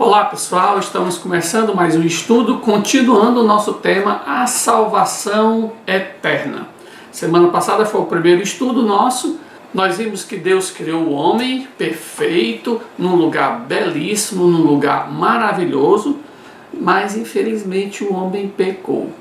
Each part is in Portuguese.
Olá pessoal, estamos começando mais um estudo, continuando o nosso tema, a salvação eterna. Semana passada foi o primeiro estudo nosso, nós vimos que Deus criou o homem perfeito, num lugar belíssimo, num lugar maravilhoso, mas infelizmente o homem pecou.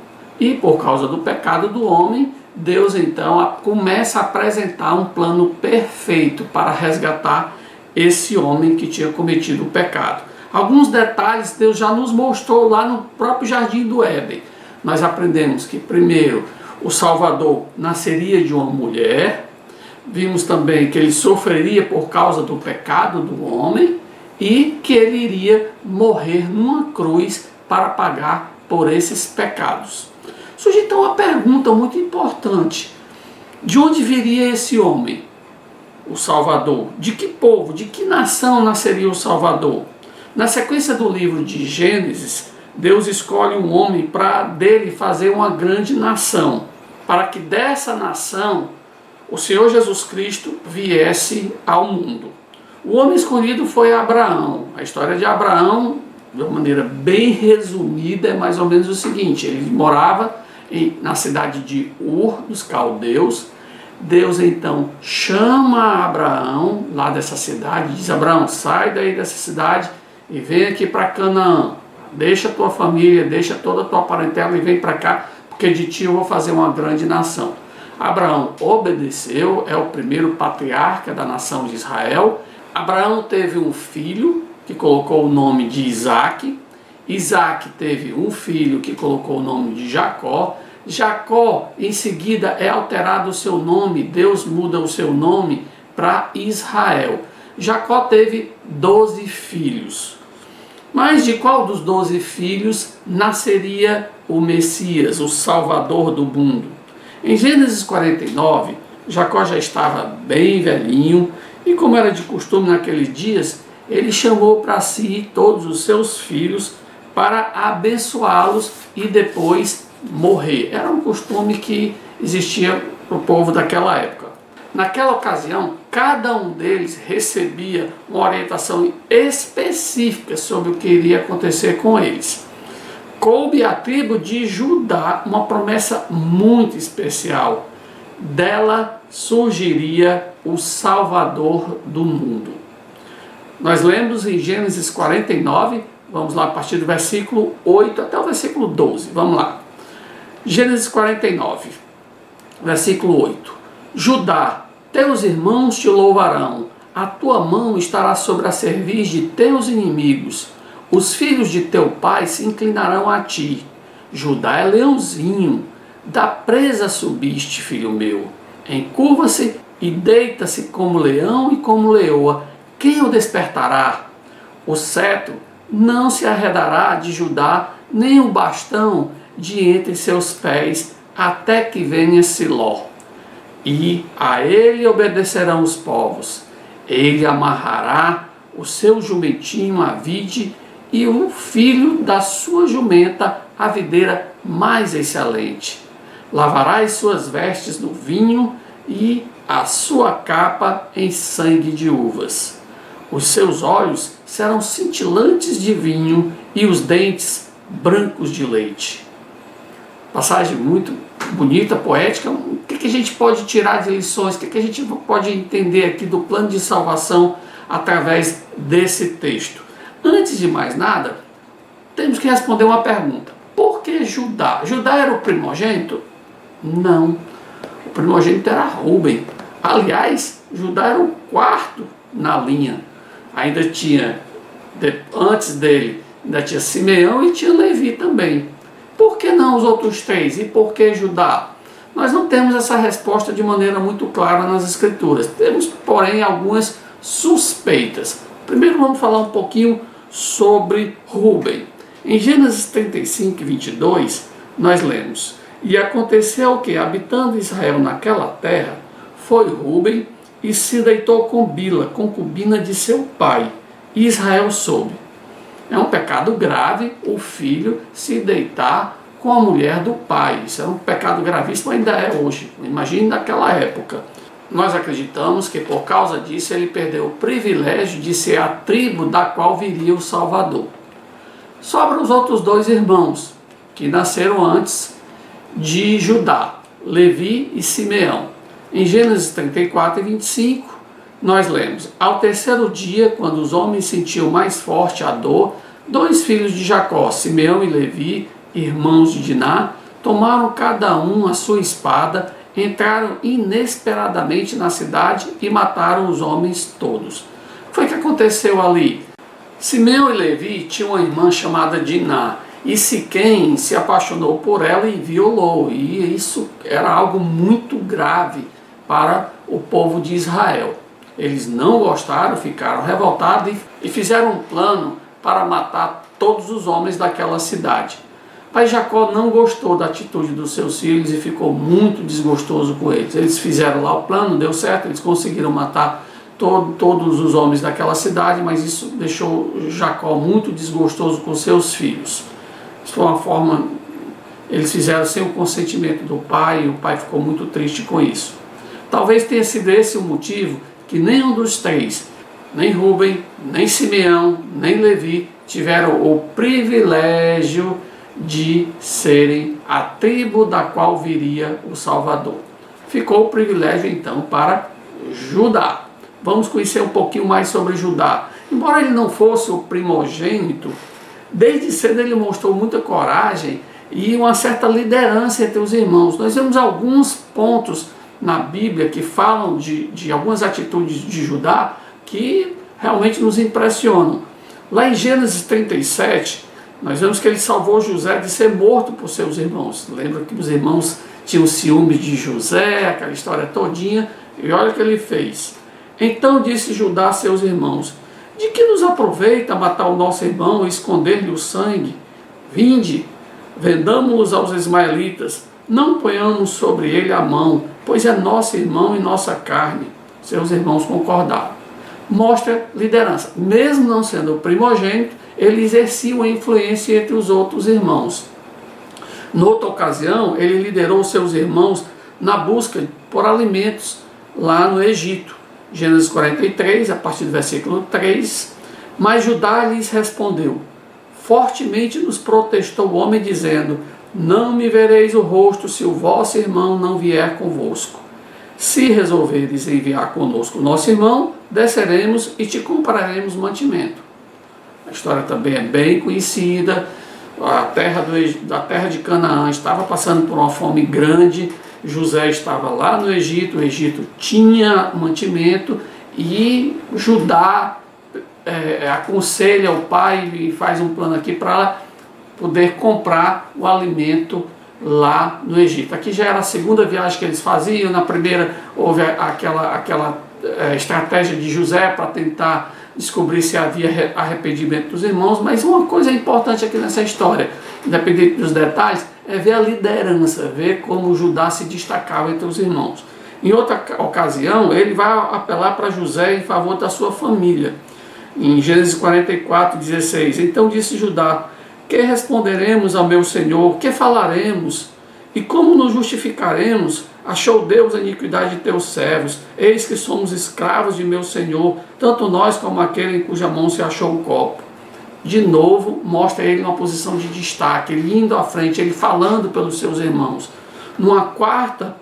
E por causa do pecado do homem, Deus então começa a apresentar um plano perfeito para resgatar esse homem que tinha cometido o pecado. Alguns detalhes Deus já nos mostrou lá no próprio Jardim do Éden. Nós aprendemos que primeiro o Salvador nasceria de uma mulher, vimos também que ele sofreria por causa do pecado do homem e que ele iria morrer numa cruz para pagar por esses pecados. Surge então uma pergunta muito importante: de onde viria esse homem, o Salvador? De que povo, de que nação nasceria o Salvador? Na sequência do livro de Gênesis, Deus escolhe um homem para dele fazer uma grande nação, para que dessa nação o Senhor Jesus Cristo viesse ao mundo. O homem escolhido foi Abraão. A história de Abraão, de uma maneira bem resumida, é mais ou menos o seguinte: ele morava na cidade de Ur, dos caldeus. Deus então chama Abraão lá dessa cidade, diz: Abraão, sai daí dessa cidade e vem aqui para Canaã, deixa a tua família, deixa toda a tua parentela e vem para cá, porque de ti eu vou fazer uma grande nação. Abraão obedeceu, é o primeiro patriarca da nação de Israel. Abraão teve um filho que colocou o nome de Isaac. Isaac teve um filho que colocou o nome de Jacó. Jacó, em seguida, é alterado o seu nome, Deus muda o seu nome para Israel. Jacó teve 12 filhos. Mas de qual dos 12 filhos nasceria o Messias, o Salvador do mundo? Em Gênesis 49, Jacó já estava bem velhinho e, como era de costume naqueles dias, ele chamou para si todos os seus filhos para abençoá-los e depois morrer. Era um costume que existia para o povo daquela época. Naquela ocasião, cada um deles recebia uma orientação específica sobre o que iria acontecer com eles. Coube à tribo de Judá uma promessa muito especial. Dela surgiria o Salvador do mundo. Nós lemos em Gênesis 49, vamos lá a partir do versículo 8 até o versículo 12. Vamos lá. Gênesis 49, versículo 8. Judá, teus irmãos te louvarão, a tua mão estará sobre a cerviz de teus inimigos, os filhos de teu pai se inclinarão a ti. Judá é leãozinho, da presa subiste, filho meu. Encurva-se e deita-se como leão e como leoa. Quem o despertará? O cetro não se arredará de Judá, nem o bastão de entre seus pés, até que venha Siló. E a ele obedecerão os povos. Ele amarrará o seu jumentinho à vide e o filho da sua jumenta à videira mais excelente. Lavarás suas vestes no vinho e a sua capa em sangue de uvas. Os seus olhos serão cintilantes de vinho e os dentes brancos de leite. Passagem muito bonita, poética. O que a gente pode tirar de lições? O que a gente pode entender aqui do plano de salvação através desse texto? Antes de mais nada, temos que responder uma pergunta. Por que Judá? Judá era o primogênito? Não. O primogênito era Rúben. Aliás, Judá era o quarto na linha. Ainda tinha, antes dele, ainda tinha Simeão e tinha Levi também. Por que não os outros três? E por que Judá? Nós não temos essa resposta de maneira muito clara nas Escrituras. Temos, porém, algumas suspeitas. Primeiro vamos falar um pouquinho sobre Rúben. Em Gênesis 35, 22, nós lemos: E aconteceu que, habitando Israel naquela terra, foi Rúben e se deitou com Bila, concubina de seu pai. E Israel soube. É um pecado grave o filho se deitar com a mulher do pai. Isso é um pecado gravíssimo, ainda é hoje. Imagine naquela época. nós acreditamos que por causa disso ele perdeu o privilégio de ser a tribo da qual viria o Salvador. Sobram os outros dois irmãos, que nasceram antes de Judá, Levi e Simeão. Em Gênesis 34 e 25, nós lemos: ao terceiro dia, quando os homens sentiam mais forte a dor, dois filhos de Jacó, Simeão e Levi, irmãos de Diná, tomaram cada um a sua espada, entraram inesperadamente na cidade e mataram os homens todos. Foi o que aconteceu ali. Simeão e Levi tinham uma irmã chamada Diná, e Siquém se apaixonou por ela e violou, e isso era algo muito grave para o povo de Israel. Eles não gostaram, ficaram revoltados e fizeram um plano para matar todos os homens daquela cidade. Mas Jacó não gostou da atitude dos seus filhos e ficou muito desgostoso com eles. Eles fizeram lá o plano, deu certo, eles conseguiram matar todos os homens daquela cidade, mas isso deixou Jacó muito desgostoso com seus filhos. Isso foi uma forma, eles fizeram sem o consentimento do pai, e o pai ficou muito triste com isso. Talvez tenha sido esse o motivo que nenhum dos três, nem Rúben, nem Simeão, nem Levi, tiveram o privilégio de serem a tribo da qual viria o Salvador. Ficou o privilégio então para Judá. Vamos conhecer um pouquinho mais sobre Judá. Embora ele não fosse o primogênito, desde cedo ele mostrou muita coragem e uma certa liderança entre os irmãos. Nós vemos alguns pontos na Bíblia que falam de algumas atitudes de Judá que realmente nos impressionam. Lá em Gênesis 37, nós vemos que ele salvou José de ser morto por seus irmãos. Lembra que os irmãos tinham ciúmes de José, aquela história todinha, e olha o que ele fez. Então disse Judá a seus irmãos: de que nos aproveita matar o nosso irmão e esconder-lhe o sangue? Vinde, vendamo-los aos ismaelitas, não ponhamos sobre ele a mão, pois é nosso irmão e nossa carne. Seus irmãos concordaram. Mostra liderança. Mesmo não sendo o primogênito, ele exercia uma influência entre os outros irmãos. Noutra ocasião, ele liderou seus irmãos na busca por alimentos lá no Egito. Gênesis 43, a partir do versículo 3. Mas Judá lhes respondeu: fortemente nos protestou o homem, dizendo: não me vereis o rosto se o vosso irmão não vier convosco. Se resolveres enviar conosco o nosso irmão, desceremos e te compraremos mantimento. A história também é bem conhecida. A terra de Canaã estava passando por uma fome grande. José estava lá no Egito, o Egito tinha mantimento e Judá aconselha o pai e faz um plano aqui para poder comprar o alimento lá no Egito. Aqui já era a segunda viagem que eles faziam. Na primeira houve aquela estratégia de José para tentar descobrir se havia arrependimento dos irmãos, mas uma coisa importante aqui nessa história, independente dos detalhes, é ver a liderança, ver como Judá se destacava entre os irmãos. Em outra ocasião, ele vai apelar para José em favor da sua família. Em Gênesis 44, 16, então disse Judá: que responderemos ao meu senhor? Que falaremos? E como nos justificaremos? Achou Deus a iniquidade de teus servos? Eis que somos escravos de meu senhor, tanto nós como aquele em cuja mão se achou o copo. De novo, mostra ele uma posição de destaque, ele indo à frente, ele falando pelos seus irmãos. Numa quarta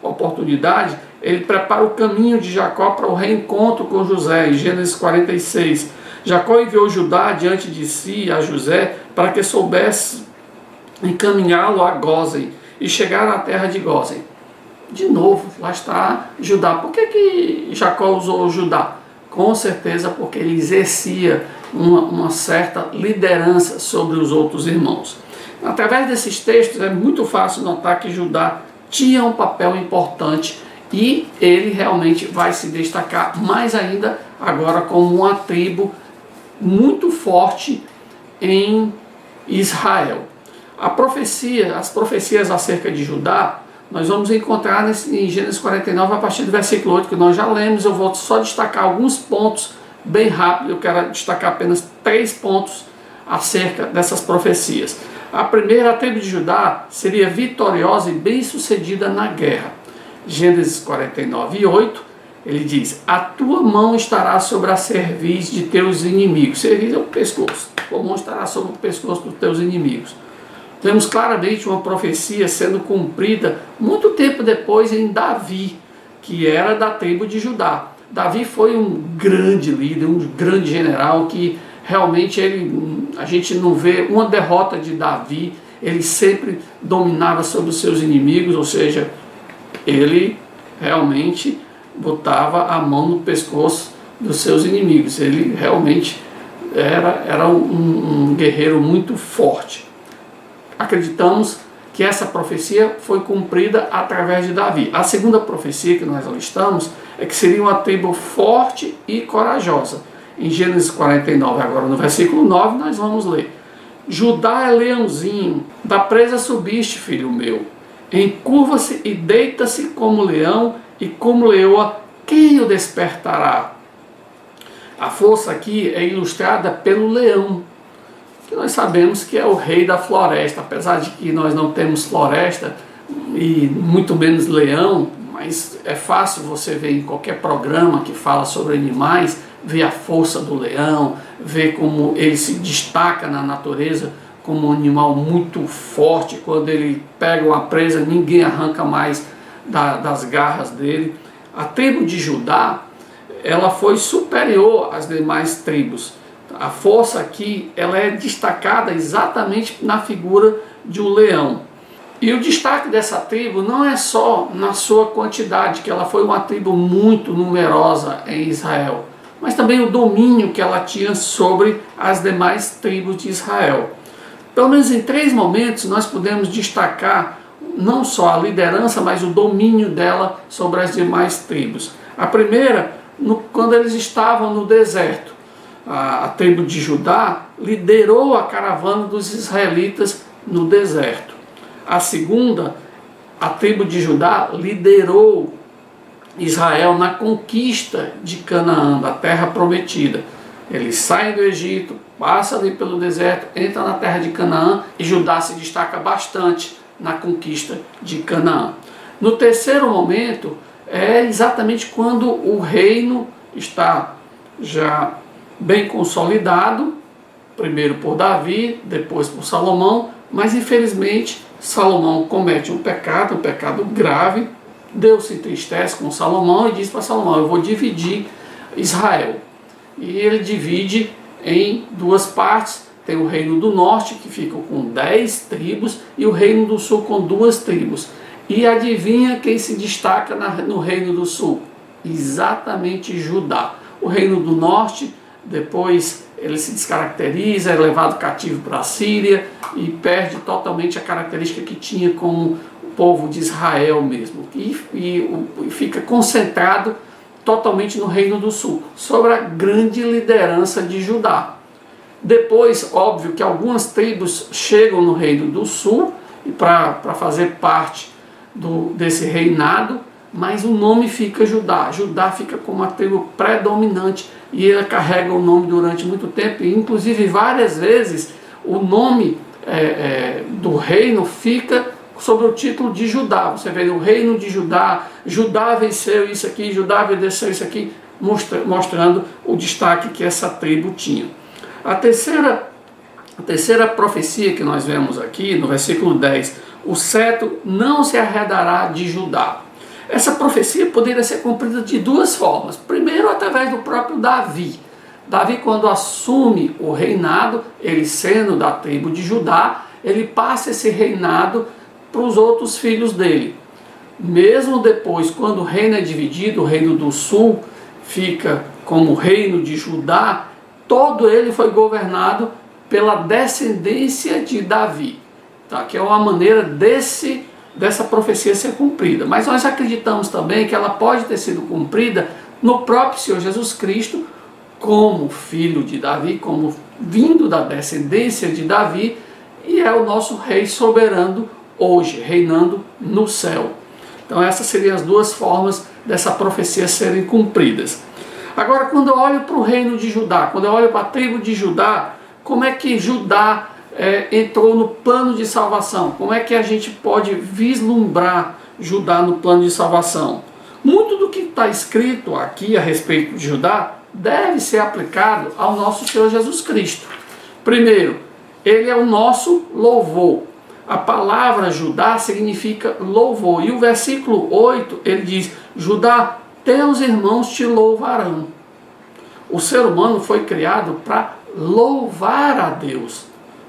oportunidade, ele prepara o caminho de Jacó para o reencontro com José, em Gênesis 46. Jacó enviou Judá diante de si a José para que soubesse encaminhá-lo a Gósen e chegar à terra de Gósen. De novo, lá está Judá. Por que Jacó usou Judá? Com certeza porque ele exercia uma certa liderança sobre os outros irmãos. Através desses textos é muito fácil notar que Judá tinha um papel importante e ele realmente vai se destacar mais ainda agora como uma tribo muito forte em Israel. As profecias acerca de Judá, nós vamos encontrar em Gênesis 49, a partir do versículo 8, que nós já lemos. Eu vou só destacar alguns pontos bem rápido. Eu quero destacar apenas 3 pontos acerca dessas profecias. A primeira, a tribo de Judá seria vitoriosa e bem-sucedida na guerra. Gênesis 49:8, ele diz: a tua mão estará sobre a cerviz de teus inimigos. Cerviz é o pescoço. A tua mão estará sobre o pescoço dos teus inimigos. Temos claramente uma profecia sendo cumprida muito tempo depois em Davi, que era da tribo de Judá. Davi foi um grande líder, um grande general, que realmente a gente não vê uma derrota de Davi. Ele sempre dominava sobre os seus inimigos, ou seja, ele realmente botava a mão no pescoço dos seus inimigos. Ele realmente era um guerreiro muito forte. Acreditamos que essa profecia foi cumprida através de Davi. A segunda profecia que nós listamos é que seria uma tribo forte e corajosa. Em Gênesis 49, agora no versículo 9, nós vamos ler: Judá é leãozinho, da presa subiste, filho meu. Encurva-se e deita-se como leão e como leoa, quem o despertará? A força aqui é ilustrada pelo leão, que nós sabemos que é o rei da floresta. Apesar de que nós não temos floresta e muito menos leão, mas é fácil você ver em qualquer programa que fala sobre animais, ver a força do leão, ver como ele se destaca na natureza como um animal muito forte. Quando ele pega uma presa, ninguém arranca mais das garras dele. A tribo de Judá, ela foi superior às demais tribos. A força aqui, ela é destacada exatamente na figura de um leão. E o destaque dessa tribo não é só na sua quantidade, que ela foi uma tribo muito numerosa em Israel, mas também o domínio que ela tinha sobre as demais tribos de Israel. Pelo menos em 3 momentos nós podemos destacar não só a liderança, mas o domínio dela sobre as demais tribos. A primeira, quando eles estavam no deserto. A tribo de Judá liderou a caravana dos israelitas no deserto. A segunda, a tribo de Judá liderou Israel na conquista de Canaã, da terra prometida. Eles saem do Egito, passam ali pelo deserto, entram na terra de Canaã e Judá se destaca bastante na conquista de Canaã. No terceiro momento, é exatamente quando o reino está já bem consolidado, primeiro por Davi, depois por Salomão, mas infelizmente Salomão comete um pecado grave. Deus se entristece com Salomão e diz para Salomão: eu vou dividir Israel. E ele divide em 2 partes. Tem o reino do norte, que fica com 10 tribos, e o reino do sul com 2 tribos. E adivinha quem se destaca no reino do sul? Exatamente Judá. O reino do norte, depois ele se descaracteriza, é levado cativo para a Síria e perde totalmente a característica que tinha como o povo de Israel mesmo. E fica concentrado totalmente no reino do sul, sobre a grande liderança de Judá. Depois, óbvio que algumas tribos chegam no reino do sul para fazer parte desse reinado, mas o nome fica Judá. Judá fica como uma tribo predominante e ela carrega o nome durante muito tempo. E, inclusive, várias vezes o nome do reino fica sobre o título de Judá. Você vê o reino de Judá, Judá venceu isso aqui, Judá venceu isso aqui, mostrando o destaque que essa tribo tinha. A terceira profecia que nós vemos aqui, no versículo 10, o cetro não se arredará de Judá. Essa profecia poderia ser cumprida de 2 formas. Primeiro, através do próprio Davi. Davi, quando assume o reinado, ele sendo da tribo de Judá, ele passa esse reinado para os outros filhos dele. Mesmo depois, quando o reino é dividido, o reino do sul fica como reino de Judá, todo ele foi governado pela descendência de Davi, tá? Que é uma maneira dessa profecia ser cumprida. Mas nós acreditamos também que ela pode ter sido cumprida no próprio Senhor Jesus Cristo, como filho de Davi, como vindo da descendência de Davi, e é o nosso rei soberano hoje, reinando no céu. Então essas seriam as 2 formas dessa profecia serem cumpridas. Agora, quando eu olho para o reino de Judá, quando eu olho para a tribo de Judá, como é que Judá entrou no plano de salvação? Como é que a gente pode vislumbrar Judá no plano de salvação? Muito do que está escrito aqui a respeito de Judá deve ser aplicado ao nosso Senhor Jesus Cristo. Primeiro, ele é o nosso louvor. A palavra Judá significa louvor. E o versículo 8, ele diz: Judá, teus irmãos te louvarão. O ser humano foi criado para louvar a Deus,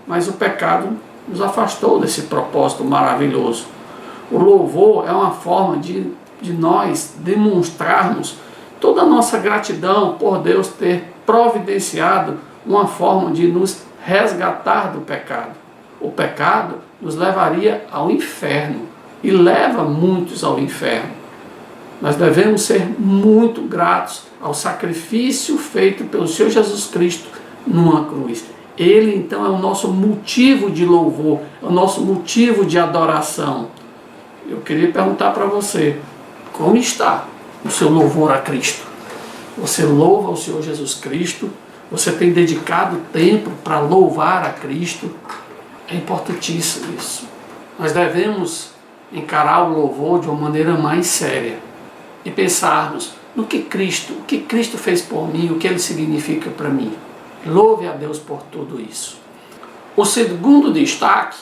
mas o pecado nos afastou desse propósito maravilhoso. O louvor é uma forma de nós demonstrarmos toda a nossa gratidão por Deus ter providenciado uma forma de nos resgatar do pecado. O pecado nos levaria ao inferno e leva muitos ao inferno. Nós devemos ser muito gratos ao sacrifício feito pelo Senhor Jesus Cristo numa cruz. Ele então é o nosso motivo de louvor, é o nosso motivo de adoração. Eu queria perguntar para você, como está o seu louvor a Cristo? Você louva o Senhor Jesus Cristo? Você tem dedicado tempo para louvar a Cristo? É importantíssimo isso. Nós devemos encarar o louvor de uma maneira mais séria e pensarmos no que Cristo fez por mim, o que Ele significa para mim. Louve a Deus por tudo isso. O segundo destaque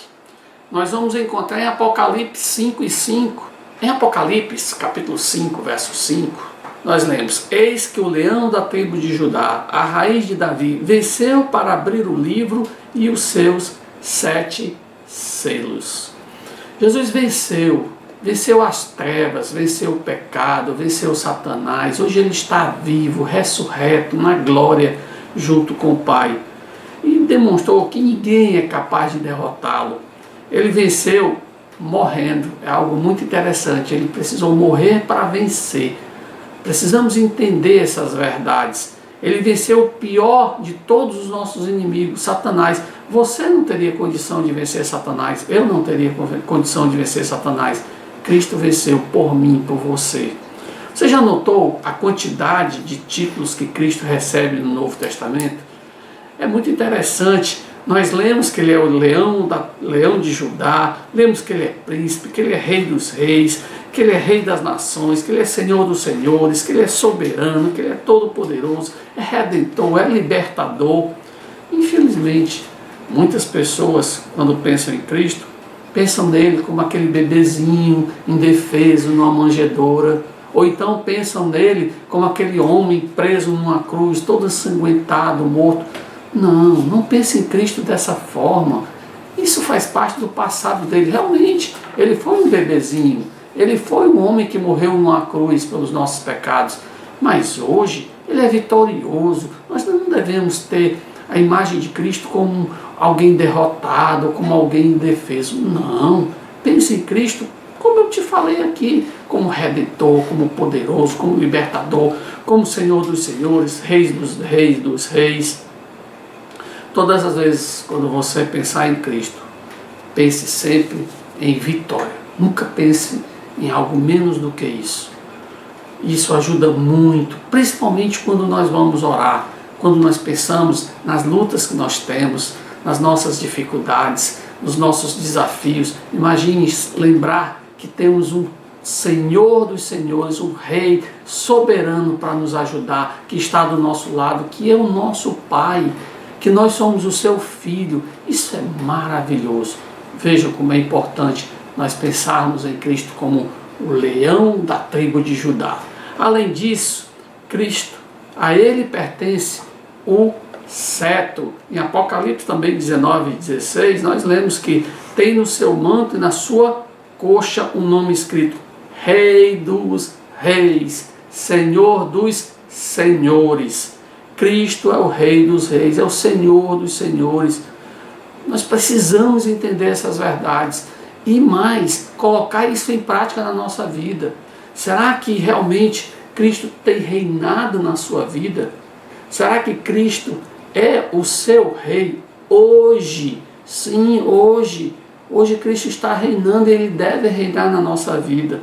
nós vamos encontrar em Apocalipse 5:5. Em Apocalipse, capítulo 5, verso 5, nós lemos: Eis que o leão da tribo de Judá, a raiz de Davi, venceu para abrir o livro e os seus 7 selos. Jesus venceu as trevas, venceu o pecado, venceu Satanás. Hoje ele está vivo, ressurreto, na glória, junto com o Pai. E demonstrou que ninguém é capaz de derrotá-lo. Ele venceu morrendo, é algo muito interessante. Ele precisou morrer para vencer. Precisamos entender essas verdades. Ele venceu o pior de todos os nossos inimigos, Satanás. Você não teria condição de vencer Satanás. Eu não teria condição de vencer Satanás. Cristo venceu por mim, por você. Você já notou a quantidade de títulos que Cristo recebe no Novo Testamento? É muito interessante. Nós lemos que ele é o leão de Judá, lemos que ele é príncipe, que ele é rei dos reis, que ele é rei das nações, que ele é senhor dos senhores, que ele é soberano, que ele é todo-poderoso, é redentor, é libertador. Infelizmente, muitas pessoas, quando pensam em Cristo, pensam nele como aquele bebezinho indefeso numa manjedoura, ou então pensam nele como aquele homem preso numa cruz, todo ensanguentado, morto. Não pense em Cristo dessa forma. Isso faz parte do passado dele. Realmente, ele foi um bebezinho. Ele foi um homem que morreu numa cruz pelos nossos pecados. Mas hoje, ele é vitorioso. Nós não devemos ter a imagem de Cristo como alguém derrotado, como alguém indefeso. Não. Pense em Cristo, como eu te falei aqui, como redentor, como poderoso, como libertador, como Senhor dos senhores, Rei dos reis. Todas as vezes, quando você pensar em Cristo, pense sempre em vitória. Nunca pense em algo menos do que isso. Isso ajuda muito, principalmente quando nós vamos orar, quando nós pensamos nas lutas que nós temos, nas nossas dificuldades, nos nossos desafios. Imagine lembrar que temos um Senhor dos senhores, um Rei soberano para nos ajudar, que está do nosso lado, que é o nosso Pai, que nós somos o seu filho. Isso é maravilhoso. Vejam como é importante nós pensarmos em Cristo como o leão da tribo de Judá. Além disso, Cristo, a ele pertence o cetro. Em Apocalipse também 19:16, nós lemos que tem no seu manto e na sua coxa um nome escrito: Rei dos reis, Senhor dos senhores. Cristo é o Rei dos reis, é o Senhor dos senhores. Nós precisamos entender essas verdades e mais, colocar isso em prática na nossa vida. Será que realmente Cristo tem reinado na sua vida? Será que Cristo é o seu Rei hoje? Sim, hoje. Hoje Cristo está reinando e Ele deve reinar na nossa vida.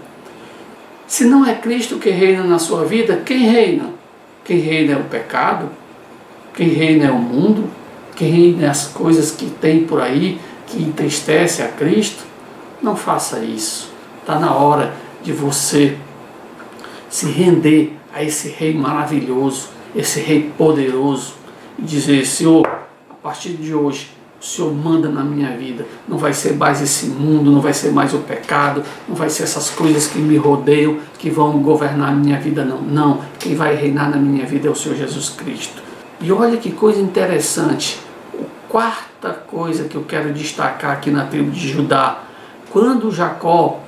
Se não é Cristo que reina na sua vida, quem reina? Quem reina é o pecado, quem reina é o mundo, quem reina é as coisas que tem por aí, que entristece a Cristo. Não faça isso. Está na hora de você se render a esse Rei maravilhoso, esse Rei poderoso, e dizer: Senhor, a partir de hoje, o Senhor manda na minha vida. Não vai ser mais esse mundo, não vai ser mais o pecado, não vai ser essas coisas que me rodeiam, que vão governar a minha vida, não. Não, quem vai reinar na minha vida é o Senhor Jesus Cristo. E olha que coisa interessante, a quarta coisa que eu quero destacar aqui na tribo de Judá. Quando Jacó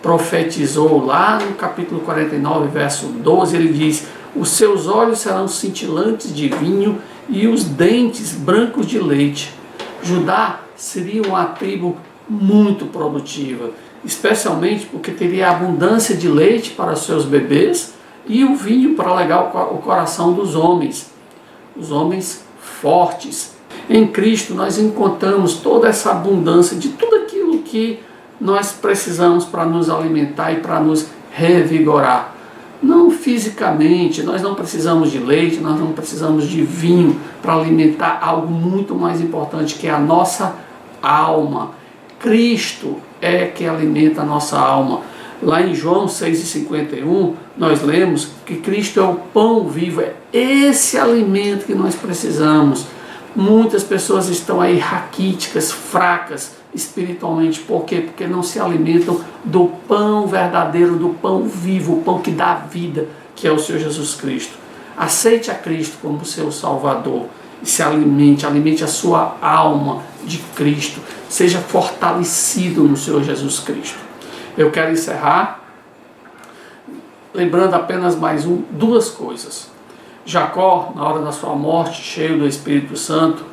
profetizou lá no capítulo 49, verso 12, ele diz: os seus olhos serão cintilantes de vinho e os dentes brancos de leite. Judá seria uma tribo muito produtiva, especialmente porque teria abundância de leite para seus bebês e o vinho para alegar o coração dos homens, os homens fortes. Em Cristo nós encontramos toda essa abundância de tudo aquilo que nós precisamos para nos alimentar e para nos revigorar. Não fisicamente, nós não precisamos de leite, nós não precisamos de vinho para alimentar algo muito mais importante, que é a nossa alma. Cristo é que alimenta a nossa alma. Lá em João 6,51, nós lemos que Cristo é o pão vivo, é esse alimento que nós precisamos. Muitas pessoas estão aí raquíticas, fracas espiritualmente. Por quê? Porque não se alimentam do pão verdadeiro, do pão vivo, o pão que dá vida, que é o Senhor Jesus Cristo. Aceite a Cristo como seu Salvador e se alimente a sua alma de Cristo. Seja fortalecido no Senhor Jesus Cristo. Eu quero encerrar lembrando apenas duas coisas. Jacó, na hora da sua morte, cheio do Espírito Santo,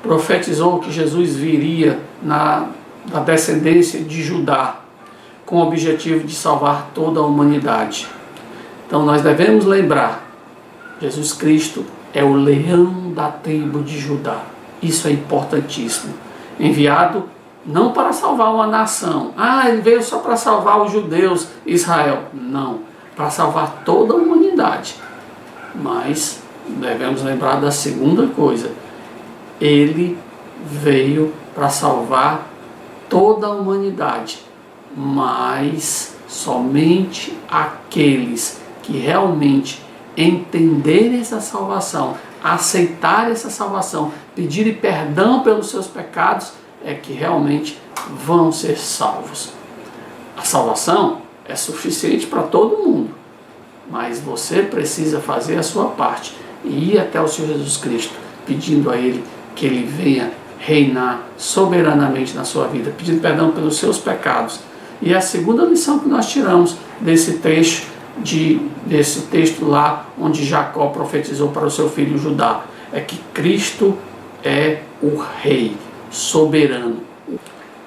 profetizou que Jesus viria na descendência de Judá, com o objetivo de salvar toda a humanidade. Então nós devemos lembrar, Jesus Cristo é o leão da tribo de Judá. Isso é importantíssimo. Enviado não para salvar uma nação. Ele veio só para salvar os judeus, Israel. Não, para salvar toda a humanidade. Mas devemos lembrar da segunda coisa. Ele veio para salvar toda a humanidade, mas somente aqueles que realmente entenderem essa salvação, aceitarem essa salvação, pedirem perdão pelos seus pecados, é que realmente vão ser salvos. A salvação é suficiente para todo mundo, mas você precisa fazer a sua parte e ir até o Senhor Jesus Cristo, pedindo a Ele que Ele venha reinar soberanamente na sua vida, pedindo perdão pelos seus pecados. E a segunda lição que nós tiramos desse texto lá, onde Jacó profetizou para o seu filho Judá, é que Cristo é o Rei soberano,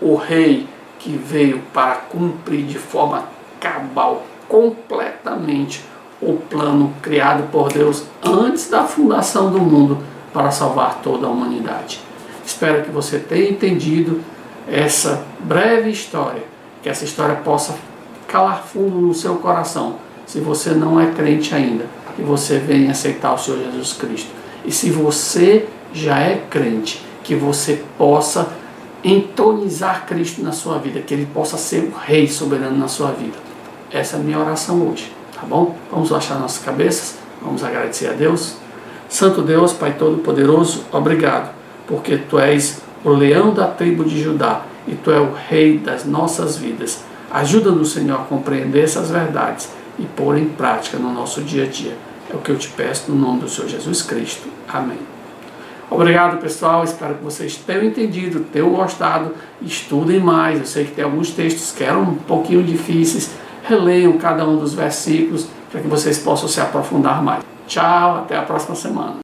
o Rei que veio para cumprir de forma cabal, completamente, o plano criado por Deus antes da fundação do mundo para salvar toda a humanidade. Espero que você tenha entendido essa breve história, que essa história possa calar fundo no seu coração. Se você não é crente ainda, que você venha aceitar o Senhor Jesus Cristo. E se você já é crente, que você possa entronizar Cristo na sua vida, que Ele possa ser o Rei soberano na sua vida. Essa é a minha oração hoje, tá bom? Vamos baixar nossas cabeças, vamos agradecer a Deus. Santo Deus, Pai Todo-Poderoso, obrigado, porque Tu és o leão da tribo de Judá e Tu és o Rei das nossas vidas. Ajuda-nos, Senhor, a compreender essas verdades e pôr em prática no nosso dia a dia. É o que eu te peço no nome do Senhor Jesus Cristo. Amém. Obrigado, pessoal. Espero que vocês tenham entendido, tenham gostado. Estudem mais. Eu sei que tem alguns textos que eram um pouquinho difíceis. Releiam cada um dos versículos para que vocês possam se aprofundar mais. Tchau, até a próxima semana.